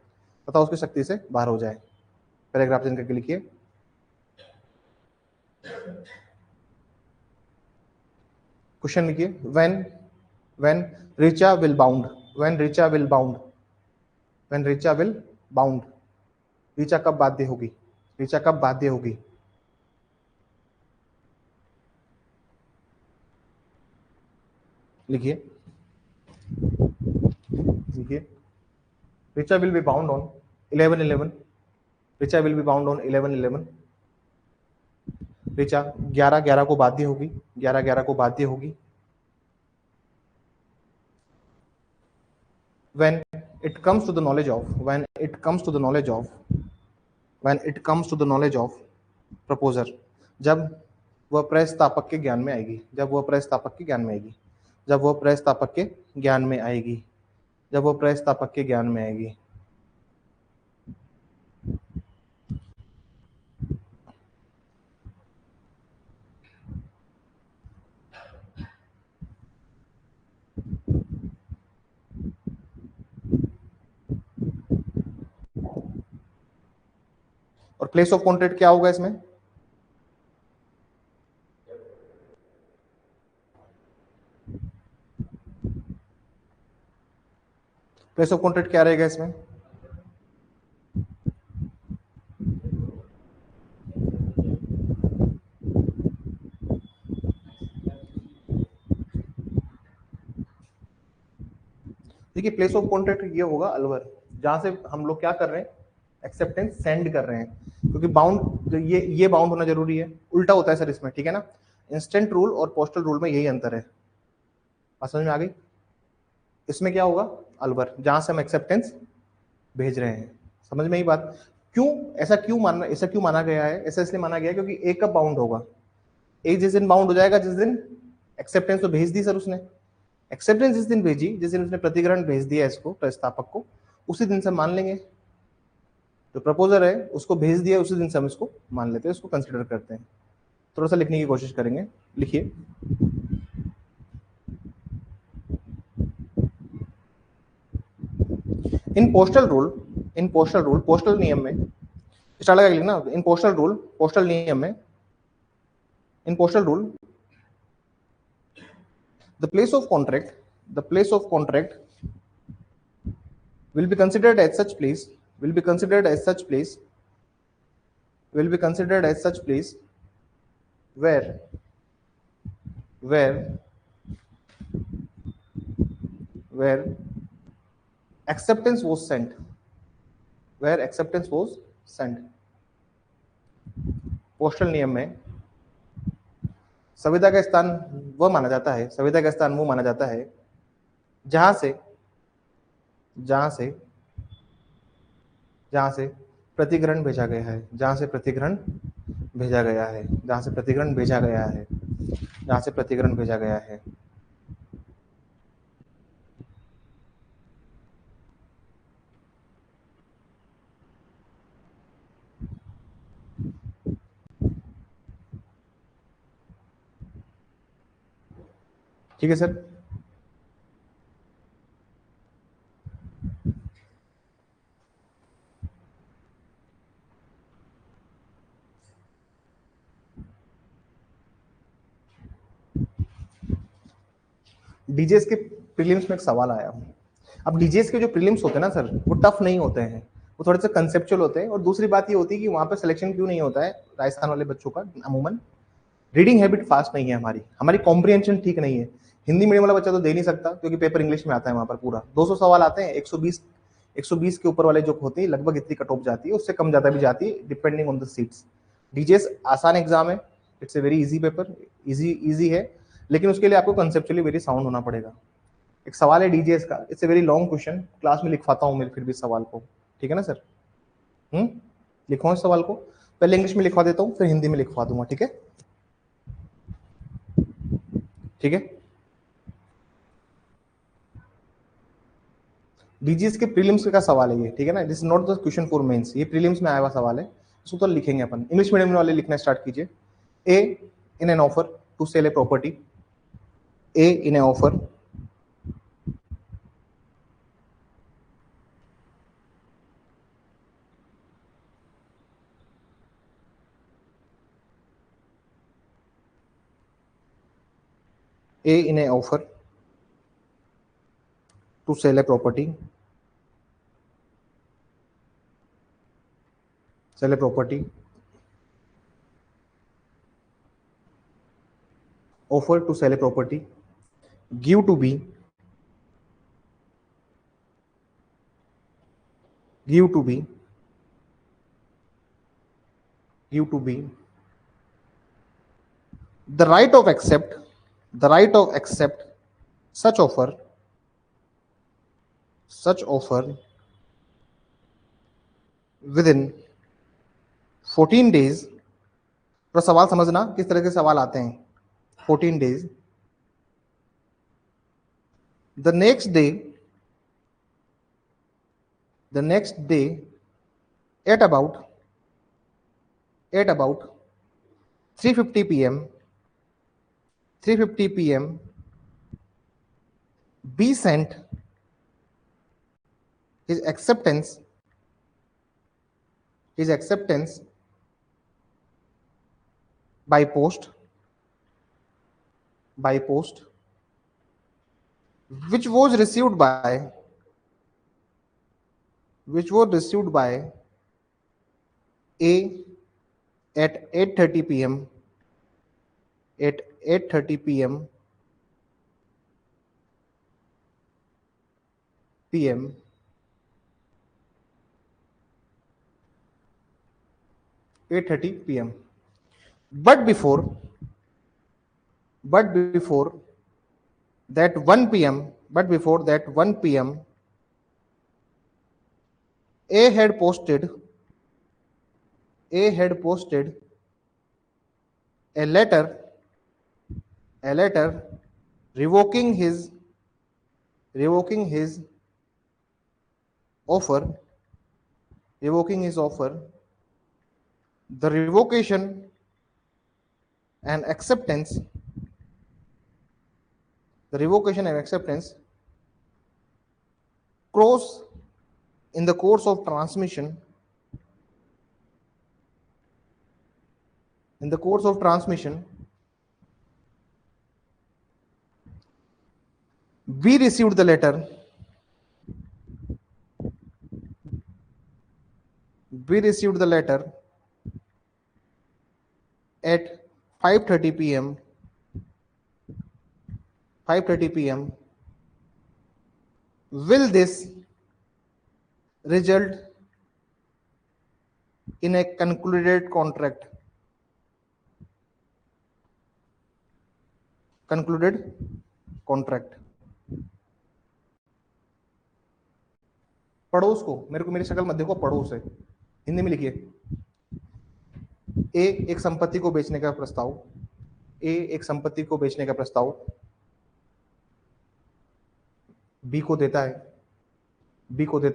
तथा उसकी शक्ति से बाहर हो जाए। पैराग्राफ चेंज करके लिखिए, क्वेश्चन लिखिए, when Richa will bound, when Richa will bound, when Richa will bound, Richa कब बाध्य होगी? Richa कब बाध्य होगी? लिखिए, लिखिए, Richa will be bound on 11/11, Richa will be bound on 11/11, Richa 11/11 को बाध्य होगी, 11/11 को बाध्य होगी। when it comes to the knowledge of when it comes to the knowledge of proposer, जब वह प्रस्तावक के ज्ञान में आएगी, जब वह प्रस्तावक के ज्ञान में आएगी, जब वह प्रस्तावक के ज्ञान में आएगी, जब वह प्रस्तावक के ज्ञान में आएगी। और प्लेस ऑफ कॉन्ट्रैक्ट क्या होगा इसमें? प्लेस ऑफ कॉन्ट्रैक्ट क्या रहेगा इसमें? देखिए प्लेस ऑफ कॉन्ट्रैक्ट ये होगा अलवर, जहां से हम लोग क्या कर रहे हैं, एक्सेप्टेंस सेंड कर रहे हैं, क्योंकि बाउंड ये बाउंड होना जरूरी है। उल्टा होता है सर इसमें, ठीक है ना। इंस्टेंट रूल और पोस्टल रूल में यही अंतर है। बात समझ में आ गई? इसमें क्या होगा, अलवर, जहां से हम एक्सेप्टेंस भेज रहे हैं। समझ में ही बात? क्यों ऐसा क्यों माना गया है? ऐसा इसलिए माना गया है क्योंकि एक कब बाउंड होगा, एक जिस दिन बाउंड हो जाएगा, जिस दिन एक्सेप्टेंस तो भेज दी सर उसने, एक्सेप्टेंस जिस दिन भेजी, जिस दिन उसने प्रतिग्रहण भेज दिया इसको प्रस्तावक को, उसी दिन से मान लेंगे। जो प्रपोजर है उसको भेज दिया, उसी दिन से हम इसको मान लेते हैं, इसको कंसिडर करते हैं। थोड़ा सा लिखने की कोशिश करेंगे, लिखिए। इन पोस्टल रूल पोस्टल नियम में स्टार्ट लगा लिखना। इन पोस्टल नियम में, in postal rule the place of contract will be considered as such place, will be considered as such place, will be considered as such place where where acceptance was sent, where acceptance was sent। Postal नियम में संविदा का स्थान वह माना जाता है, संविदा का स्थान वो माना जाता है जहां से जहां से जहां से प्रतिग्रहण भेजा गया है, जहां से प्रतिग्रहण भेजा गया है, जहां से प्रतिग्रहण भेजा गया है, जहां से प्रतिग्रहण भेजा गया है। ठीक है सर। डीजेएस के प्रीलिम्स में एक सवाल आया। अब डीजेएस के जो प्रीलिम्स होते हैं ना सर, वो टफ नहीं होते हैं, वो थोड़े से कंसेप्चुअल होते हैं। और दूसरी बात ये होती है कि वहाँ पे सिलेक्शन क्यों नहीं होता है राजस्थान वाले बच्चों का, अमूमन रीडिंग हैबिट फास्ट नहीं है, हमारी कॉम्प्रिहेंशन ठीक नहीं है। हिंदी मीडियम वाला बच्चा तो दे नहीं सकता, क्योंकि पेपर इंग्लिश में आता है, वहाँ पर पूरा 200 सवाल आते हैं, 120 के ऊपर वाले जो होते हैं लगभग इतनी कट ऑफ जाती है, उससे कम ज्यादा भी जाती है डिपेंडिंग ऑन द सीट्स। डीजेएस आसान एग्जाम है, it's a very easy paper, easy है, लेकिन उसके लिए आपको कंसेप्चुअली वेरी साउंड होना पड़ेगा। एक सवाल है डीजेएस का, it's a very long question, class में लिखवाता हूँ मैं फिर भी सवाल को, ठीक है ना सर? लिखवाऊं इस सवाल को, पहले इंग्लिश में लिखवा देता हूँ, फिर हिंदी में लिखवा दूंगा, ठीक है? ठीक है। डीजीएस के प्रीलिम्स का सवाल है ये, ठीक है ना, this is not the question for mains, ये प्रीलिम्स में आया हुआ सवाल है, इसको तो लिखेंगे अपन। इंग्लिश मीडियम वाले लिखना स्टार्ट कीजिए। A in an offer to sell a property, A in a offer A in a offer to sell a property, offer to sell a property, give to be the right of accept such offer within 14 days, तो सवाल समझना किस तरह के सवाल आते हैं। 14 days, the next day at about 3:50 p.m. B sent his acceptance by post, which was received by A at 8:30 p.m. p.m. But before that 1 p.m. A had posted a letter revoking his offer. The revocation and acceptance cross in the course of transmission we received the letter at 5:30 p.m. Will this result in a concluded contract? पढ़ो उसको, मेरे को मेरी शक्ल मत देखो, पढ़ो उसे, हिंदी में लिखिए। ए एक संपत्ति को बेचने का प्रस्ताव बी को देता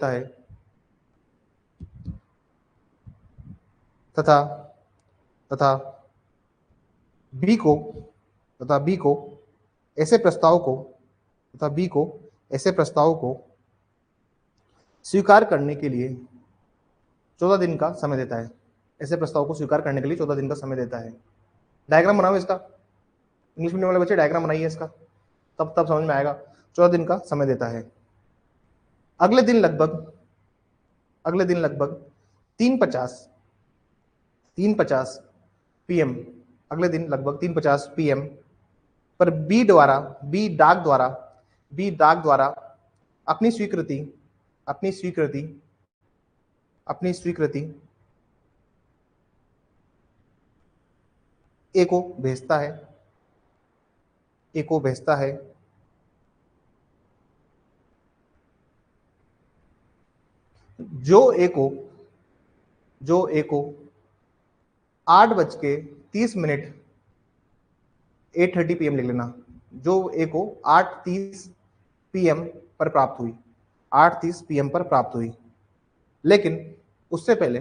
है तथा बी को ऐसे प्रस्ताव को स्वीकार करने के लिए 14 दिन का समय देता है। डायग्राम बनाओ इसका, इंग्लिश मीडियम वाले बच्चे डायग्राम बनाइए इसका, तब समझ में आएगा। 14 दिन का समय देता है। अगले दिन लगभग 3:50 PM पर बी डाक द्वारा अपनी स्वीकृति ए को भेजता है। जो ए को 8:30 8:30 PM लिख लेना। जो ए को 8:30 PM पर प्राप्त हुई, लेकिन उससे पहले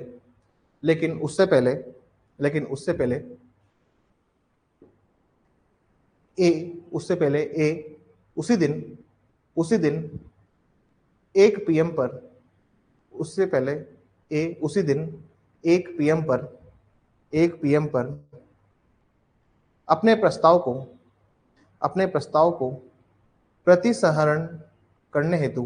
ए उसी दिन 1 PM पर अपने प्रस्ताव को प्रतिसंहरण करने हेतु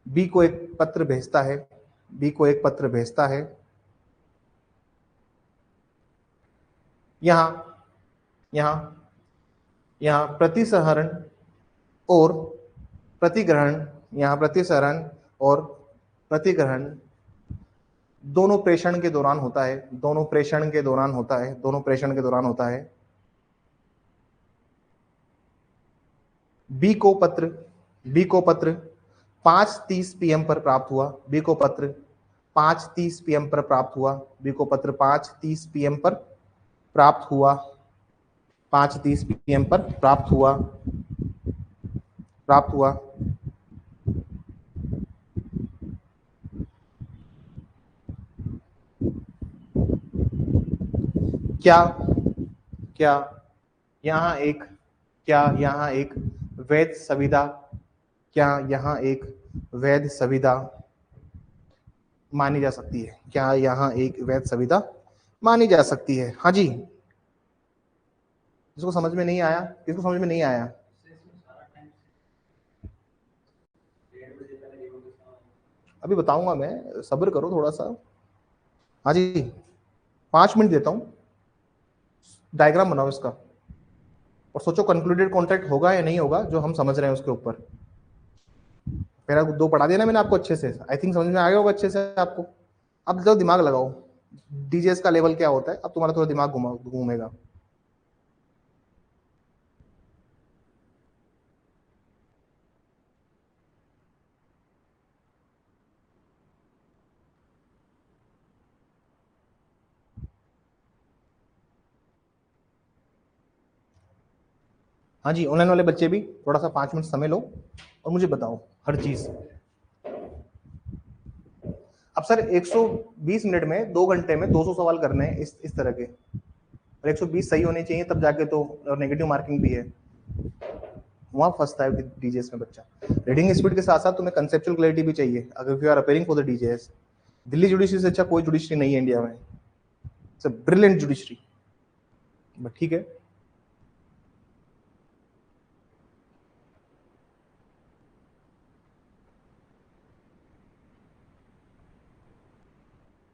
बी को एक पत्र भेजता है। यहाँ प्रतिसंहरण और प्रतिग्रहण दोनों प्रेषण के दौरान होता है। बी को पत्र 5:30 PM पर प्राप्त हुआ। 5:30 PM पर प्राप्त हुआ। बी को पत्र 5:30 PM पर प्राप्त हुआ। 5:30 PM पर प्राप्त हुआ। क्या क्या यहाँ एक वैध संविदा मानी जा सकती है? क्या यहाँ एक वैध संविदा मानी जा सकती है? हाँ जी, किसको समझ में नहीं आया? अभी बताऊंगा मैं, सब्र करो थोड़ा सा। हाँ जी, 5 मिनट देता हूँ, डायग्राम बनाओ इसका और सोचो कंक्लूडेड कॉन्ट्रैक्ट होगा या नहीं होगा जो हम समझ रहे हैं उसके ऊपर। मेरा 2 पढ़ा दिया ना मैंने आपको अच्छे से, आई थिंक समझ में आ गया होगा अच्छे से आपको। अब तो दिमाग लगाओ, डीजेएस का लेवल क्या होता है, अब तुम्हारा थोड़ा दिमाग घूमेगा। हाँ जी, ऑनलाइन वाले बच्चे भी थोड़ा सा 5 मिनट समय लो और मुझे बताओ हर चीज। अब सर 120 मिनट में 2 घंटे में 200 सवाल करने हैं इस तरह के, और 120 सही होने चाहिए तब जाके तो, और नेगेटिव मार्किंग भी है। वहां फंसता है डीजेएस में बच्चा। रीडिंग स्पीड के साथ साथ तुम्हें कंसेप्चुअल क्लैरिटी भी चाहिए अगर you are appearing for the DJS. Delhi judiciary से अच्छा कोई जुडिशरी नहीं है इंडिया में, it's a brilliant judiciary, but ठीक है।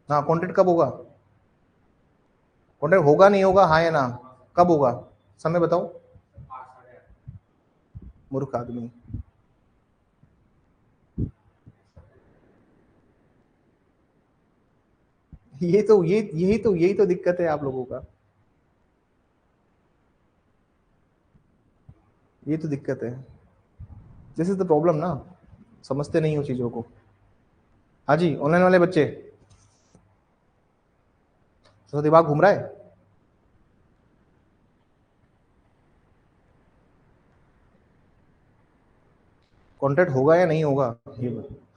हाँ, कॉन्टेंट कब होगा? कॉन्टेंट होगा नहीं होगा, हाँ या ना? कब होगा, समय बताओ। मूर्ख आदमी। यही तो दिक्कत है आप लोगों का, ये तो दिक्कत है। दिस इज द प्रॉब्लम ना, समझते नहीं हो चीजों को। हाँ जी, ऑनलाइन वाले बच्चे, तो दिमाग घूम रहा है? कॉन्ट्रैक्ट होगा या नहीं होगा ये?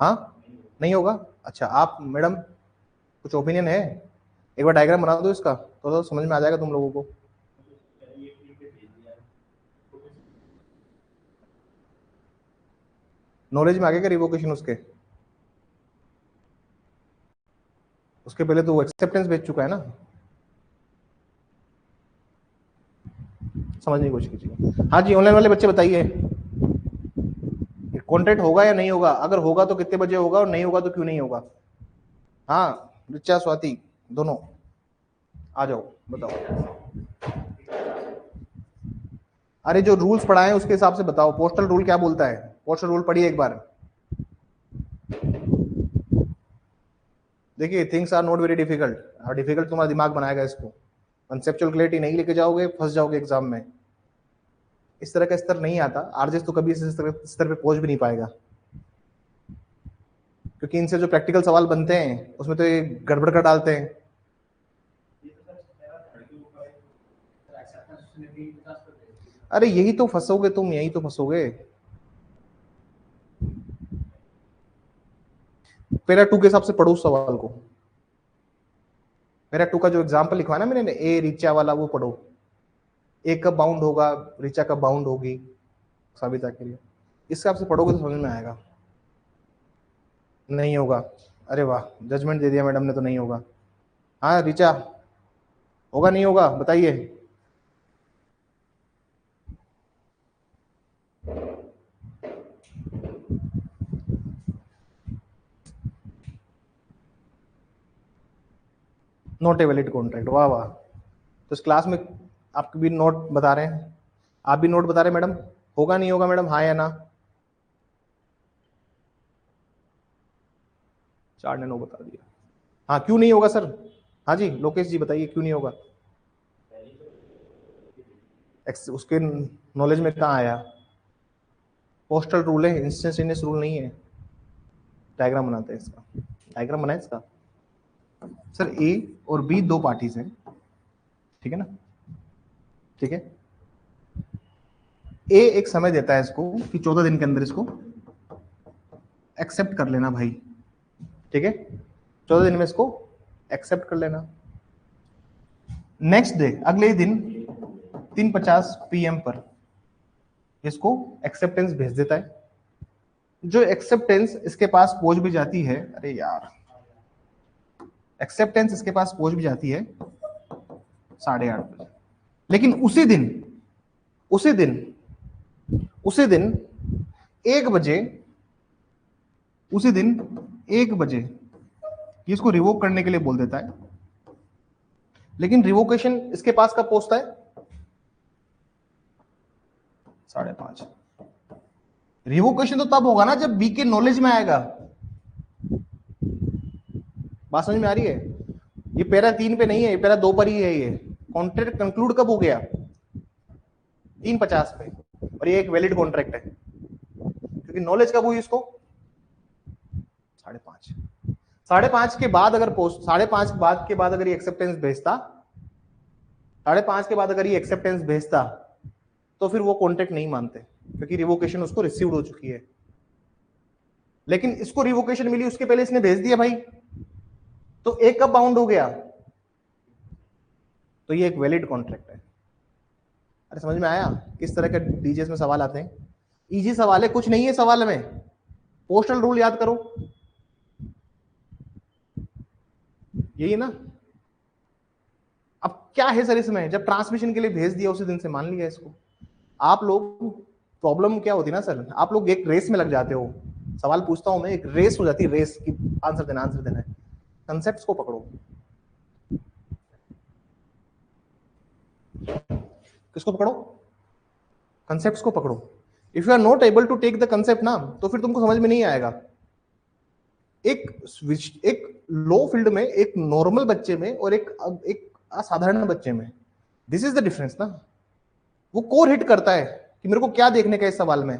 हाँ, नहीं होगा। अच्छा, आप मैडम कुछ ओपिनियन है? एक बार डायग्राम बना दो इसका तो समझ में आ जाएगा तुम लोगों को। नॉलेज में आ गया रिवोकेशन उसके पहले तो वो एक्सेप्टेंस भेज चुका है ना। समझने की कोशिश कीजिए। हाँ जी, ऑनलाइन वाले बच्चे बताइए, कॉन्ट्रैक्ट होगा या नहीं होगा? अगर होगा तो कितने बजे होगा, और नहीं होगा तो क्यों नहीं होगा? हाँ, रिचा स्वाति दोनों आ जाओ, बताओ। अरे जो रूल्स पढ़ाए हैं उसके हिसाब से बताओ, पोस्टल रूल क्या बोलता है? पोस्टल रूल पढ़िए एक बार। देखिए, things are not very difficult, और डिफिकल्ट तुम्हारा दिमाग बनाएगा इसको। कंसेप्चुअल क्लैरिटी नहीं लेके जाओगे, फंस जाओगे एग्जाम में। इस तरह का स्तर नहीं आता, आरजेस तो कभी इस स्तर पे पहुंच भी नहीं पाएगा, क्योंकि इनसे जो प्रैक्टिकल सवाल बनते हैं उसमें तो ये गड़बड़ कर डालते हैं। अरे यही तो फंसोगे तुम, यही तो फंसोगे। पैरा 2 के हिसाब से पढ़ो उस सवाल को। पैरा 2 का जो एग्जाम्पल लिखवा ना मैंने, ए रिचा वाला, वो पढ़ो। ए कब बाउंड होगा, रिचा कब बाउंड होगी साबिता के लिए, इस हिसाब से पढ़ोगे तो समझ में आएगा। नहीं होगा? अरे वाह, जजमेंट दे दिया मैडम ने तो नहीं होगा। हाँ रिचा, होगा नहीं होगा बताइए। नॉट ए वैलिड कॉन्ट्रैक्ट, वाह वाह। तो इस क्लास में आप भी नोट बता रहे हैं, आप भी नोट बता रहे हैं मैडम। होगा नहीं होगा मैडम, हाँ या ना? 4 ने नो बता दिया। हाँ, क्यों नहीं होगा सर? हाँ जी लोकेश जी बताइए, क्यों नहीं होगा? उसके नॉलेज में कहाँ आया? पोस्टल रूल है, इंस्टेंटेनियस रूल नहीं है। डायग्राम बनाते हैं इसका, डायग्राम बनाए इसका। सर ए और बी दो पार्टीज हैं, ठीक है ना, ठीक है। ए एक समय देता है इसको कि 14 दिन के अंदर इसको एक्सेप्ट कर लेना भाई, ठीक है, 14 दिन में इसको एक्सेप्ट कर लेना। नेक्स्ट डे, अगले दिन 3:50 PM पर इसको एक्सेप्टेंस भेज देता है। जो एक्सेप्टेंस इसके पास पहुंच भी जाती है, अरे यार, एक्सेप्टेंस इसके पास पहुंच भी जाती है 8:30 बजे, लेकिन उसी दिन 1 बजे, उसी दिन 1 बजे इसको रिवोक करने के लिए बोल देता है। लेकिन रिवोकेशन इसके पास कब पहुंचता है? 5:30। रिवोकेशन तो तब होगा ना जब बी के नॉलेज में आएगा। बात समझ में आ रही है? ये पैरा 3 पे नहीं है, ये पैरा 2 पर ही है। ये कॉन्ट्रैक्ट कंक्लूड कब हो गया? 3:50 पे, और ये एक वैलिड कॉन्ट्रैक्ट है, क्योंकि नॉलेज कब हुई इसको? 5:30। 5:30 के बाद अगर पोस्ट 5:30 के बाद अगर ये एक्सेप्टेंस भेजता, 5:30 के बाद अगर ये एक्सेप्टेंस भेजता, तो फिर वो कॉन्ट्रैक्ट नहीं मानते, क्योंकि रिवोकेशन उसको रिसीव्ड हो चुकी है। लेकिन इसको रिवोकेशन मिली उसके पहले इसने भेज दिया भाई, तो एक कब बाउंड हो गया? तो ये एक वैलिड कॉन्ट्रैक्ट है। अरे समझ में आया किस तरह के डीजेस में सवाल आते हैं? इजी सवाल है, कुछ नहीं है सवाल में। पोस्टल रूल याद करो, यही है ना। अब क्या है सर इसमें? जब ट्रांसमिशन के लिए भेज दिया उसी दिन से मान लिया इसको। आप लोग, प्रॉब्लम क्या होती है ना सर, आप लोग एक रेस में लग जाते हो। सवाल पूछता हूं मैं, एक रेस हो जाती है, रेस की आंसर देना है। कंसेप्ट्स को पकड़ो। किसको पकड़ो? कंसेप्ट्स को पकड़ो। If you are not able to take the concept ना, तो फिर तुमको समझ में नहीं आएगा। एक लो फील्ड में, एक नॉर्मल बच्चे में और एक असाधारण बच्चे में, दिस इज द डिफरेंस ना। वो कोर हिट करता है कि मेरे को क्या देखने का इस सवाल में।